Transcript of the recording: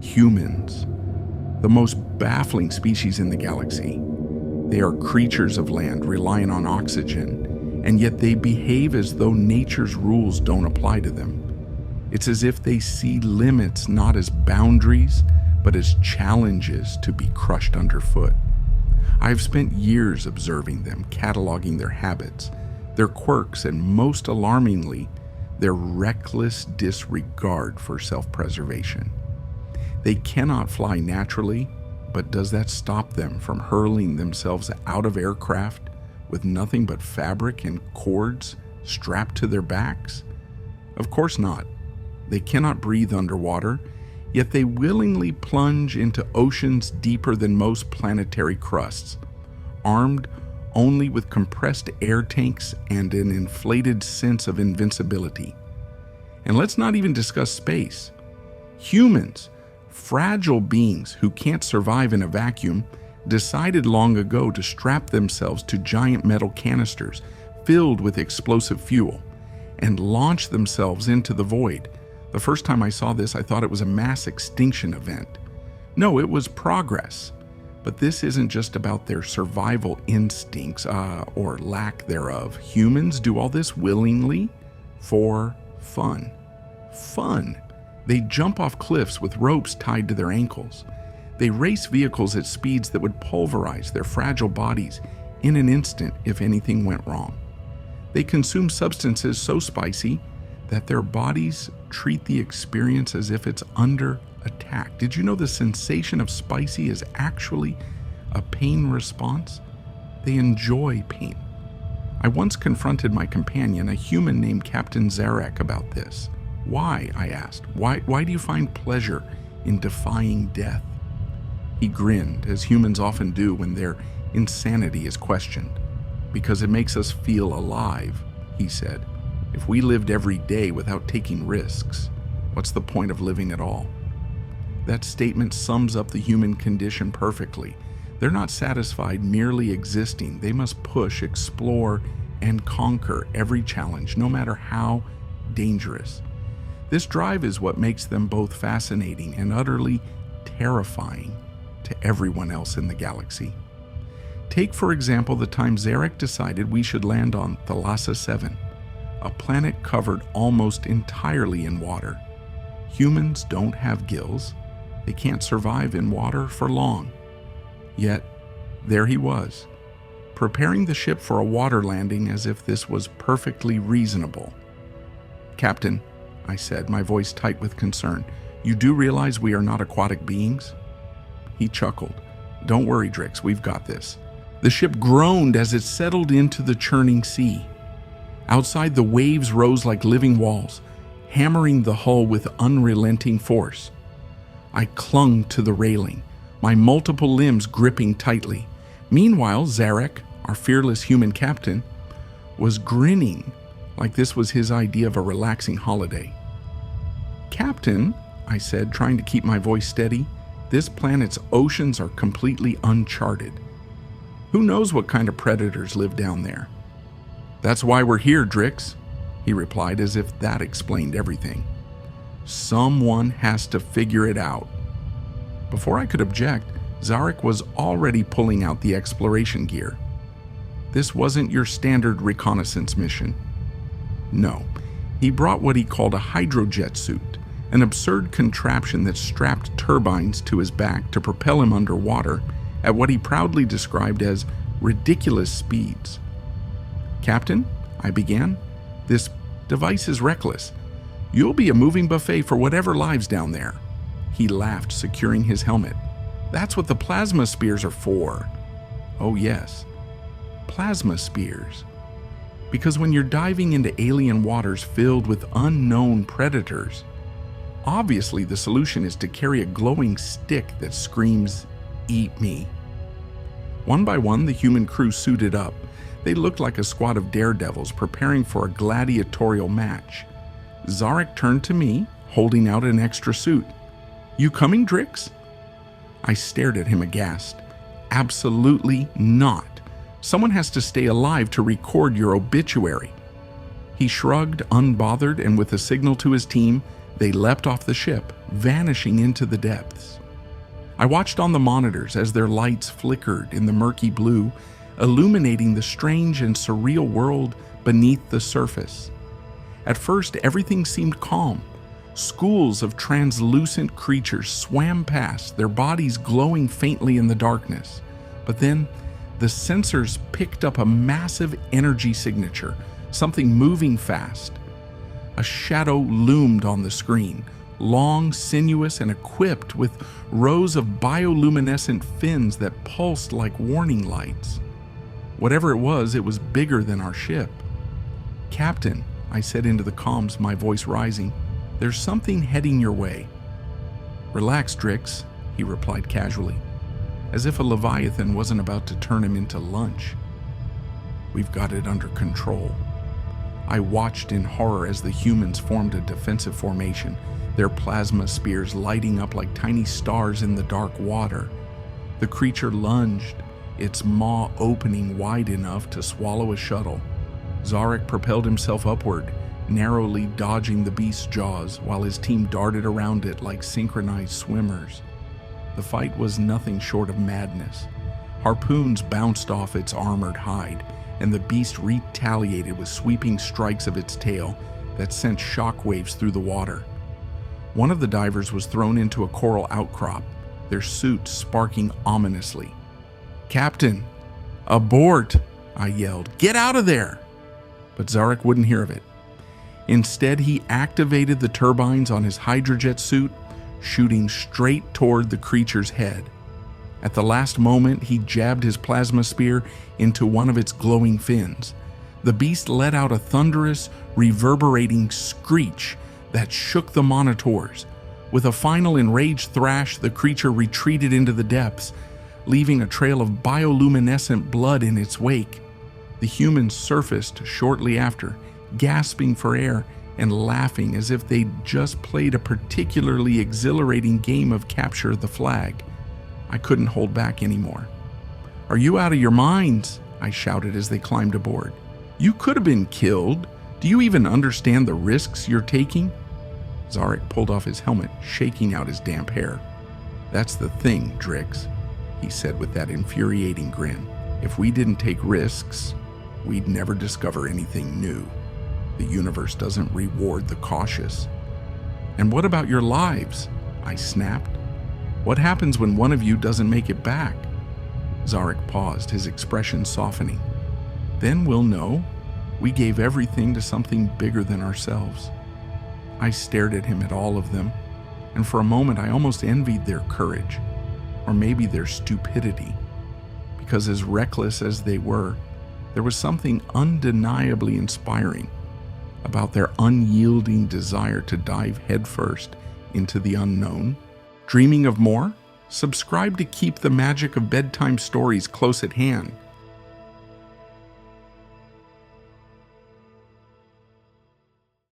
Humans, the most baffling species in the galaxy. They are creatures of land relying on oxygen, and yet they behave as though nature's rules don't apply to them. It's as if they see limits not as boundaries, but as challenges to be crushed underfoot. I've spent years observing them, cataloging their habits, their quirks, and most alarmingly, their reckless disregard for self-preservation. They cannot fly naturally, but does that stop them from hurling themselves out of aircraft with nothing but fabric and cords strapped to their backs? Of course not. They cannot breathe underwater, yet they willingly plunge into oceans deeper than most planetary crusts, armed only with compressed air tanks and an inflated sense of invincibility. And let's not even discuss space. Humans, fragile beings who can't survive in a vacuum, decided long ago to strap themselves to giant metal canisters filled with explosive fuel and launch themselves into the void. The first time I saw this, I thought it was a mass extinction event. No, it was progress. But this isn't just about their survival instincts, or lack thereof. Humans do all this willingly for fun. Fun. They jump off cliffs with ropes tied to their ankles. They race vehicles at speeds that would pulverize their fragile bodies in an instant if anything went wrong. They consume substances so spicy that their bodies treat the experience as if it's under attack. Did you know the sensation of spicy is actually a pain response? They enjoy pain. I once confronted my companion, a human named Captain Zarek, about this. Why? I asked. Why do you find pleasure in defying death? He grinned, as humans often do when their insanity is questioned. Because it makes us feel alive, he said. If we lived every day without taking risks, what's the point of living at all? That statement sums up the human condition perfectly. They're not satisfied merely existing. They must push, explore, and conquer every challenge, no matter how dangerous. This drive is what makes them both fascinating and utterly terrifying to everyone else in the galaxy. Take, for example, the time Zarek decided we should land on Thalassa 7, a planet covered almost entirely in water. Humans don't have gills. They can't survive in water for long. Yet, there he was, preparing the ship for a water landing as if this was perfectly reasonable. "Captain," I said, my voice tight with concern, "you do realize we are not aquatic beings?" He chuckled. "Don't worry, Drix, we've got this." The ship groaned as it settled into the churning sea. Outside, the waves rose like living walls, hammering the hull with unrelenting force. I clung to the railing, my multiple limbs gripping tightly. Meanwhile, Zarek, our fearless human captain, was grinning like this was his idea of a relaxing holiday. "Captain," I said, trying to keep my voice steady, "this planet's oceans are completely uncharted. Who knows what kind of predators live down there?" "That's why we're here, Drix," he replied, as if that explained everything. "Someone has to figure it out." Before I could object, Zarek was already pulling out the exploration gear. "This wasn't your standard reconnaissance mission." No, he brought what he called a hydrojet suit, an absurd contraption that strapped turbines to his back to propel him underwater at what he proudly described as ridiculous speeds. "Captain," I began, "this device is reckless. You'll be a moving buffet for whatever lives down there." He laughed, securing his helmet. "That's what the plasma spears are for." Oh yes, plasma spears. Because when you're diving into alien waters filled with unknown predators, obviously the solution is to carry a glowing stick that screams, "Eat me." One by one, the human crew suited up. They looked like a squad of daredevils preparing for a gladiatorial match. Zarek turned to me, holding out an extra suit. "You coming, Drix?" I stared at him aghast. "Absolutely not. Someone has to stay alive to record your obituary." He shrugged, unbothered, and with a signal to his team, they leapt off the ship, vanishing into the depths. I watched on the monitors as their lights flickered in the murky blue, illuminating the strange and surreal world beneath the surface. At first, everything seemed calm. Schools of translucent creatures swam past, their bodies glowing faintly in the darkness. But then, the sensors picked up a massive energy signature, something moving fast. A shadow loomed on the screen, long, sinuous, and equipped with rows of bioluminescent fins that pulsed like warning lights. Whatever it was bigger than our ship. "Captain," I said into the comms, my voice rising, "there's something heading your way." "Relax, Drix," he replied casually, as if a Leviathan wasn't about to turn him into lunch. "We've got it under control." I watched in horror as the humans formed a defensive formation, their plasma spears lighting up like tiny stars in the dark water. The creature lunged, its maw opening wide enough to swallow a shuttle. Zarek propelled himself upward, narrowly dodging the beast's jaws, while his team darted around it like synchronized swimmers. The fight was nothing short of madness. Harpoons bounced off its armored hide, and the beast retaliated with sweeping strikes of its tail that sent shockwaves through the water. One of the divers was thrown into a coral outcrop, their suits sparking ominously. "Captain, abort!" I yelled. "Get out of there!" But Zarek wouldn't hear of it. Instead, he activated the turbines on his Hydrojet suit, shooting straight toward the creature's head. At the last moment, he jabbed his plasma spear into one of its glowing fins. The beast let out a thunderous, reverberating screech that shook the monitors. With a final enraged thrash, the creature retreated into the depths, leaving a trail of bioluminescent blood in its wake. The humans surfaced shortly after, gasping for air and laughing as if they'd just played a particularly exhilarating game of capture the flag. I couldn't hold back anymore. "Are you out of your minds?" I shouted as they climbed aboard. "You could have been killed. Do you even understand the risks you're taking?" Zarek pulled off his helmet, shaking out his damp hair. "That's the thing, Drix," he said with that infuriating grin. "If we didn't take risks, we'd never discover anything new. The universe doesn't reward the cautious." "And what about your lives?" I snapped. "What happens when one of you doesn't make it back?" Zarek paused, his expression softening. "Then we'll know. We gave everything to something bigger than ourselves." I stared at him, at all of them, and for a moment I almost envied their courage, or maybe their stupidity, because as reckless as they were, there was something undeniably inspiring about their unyielding desire to dive headfirst into the unknown. Dreaming of more? Subscribe to keep the magic of bedtime stories close at hand.